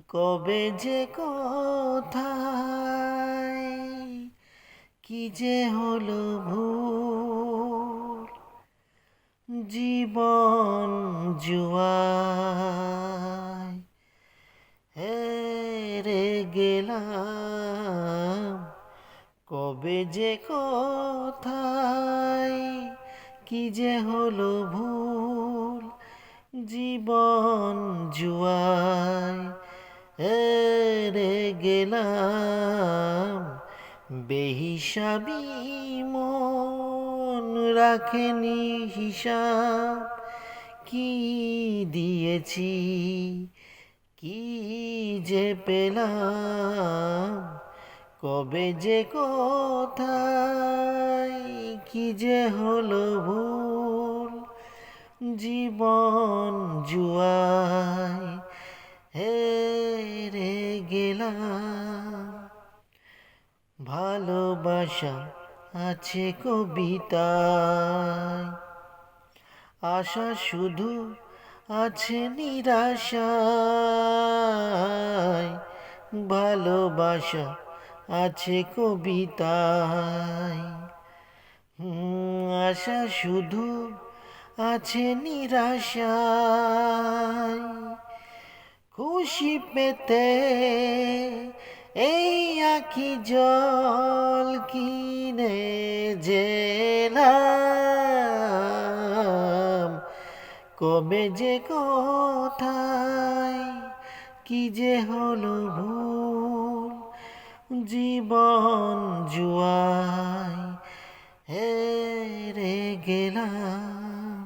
কবে যে কোথায় কি যে হলো ভুল, জীবন জুয়ায় হেরে গেলাম। কবে যে কোথায় কি যে হলো ভুল, জীবন জুয়ায় হেরে গেলাম। বেহিসাবি মন রাখেনি হিসাব, কি দিয়েছি কি যে পেলাম। কবে যে কোথায় কি যে হলো ভুল, জীবন জুয়ায় হেরে গেলাম। ভালোবাসা আছে কবিতায়, আশা শুধু আছে নিরাশায়। ভালোবাসা আছে কবিতায়, আশা শুধু আছে নিরাশায়। খুশি পেতে এই আখি জল কিনে জেলাম। কবে যে কোথায় কি যে হলো ভুল, জীবন জুয়ায় হেরে গেলাম।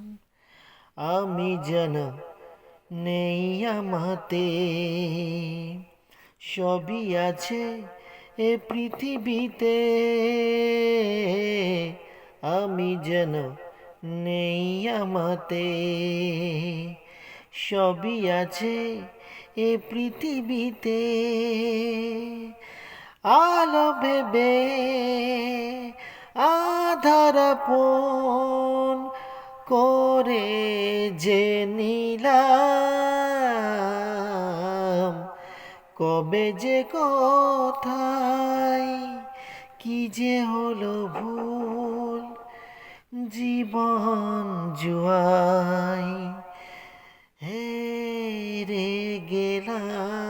আমি যেন নেই আমাতে, সবই আছে এ পৃথিবীতে। আমি যেন নেই আমাতে, সবই আছে এ পৃথিবীতে। আলো ভেবে আধার আপন করে যে নিলাম। কবে যে কোথায় কি যে হলো ভুল, জীবন জুয়ায় হেরে গেলাম।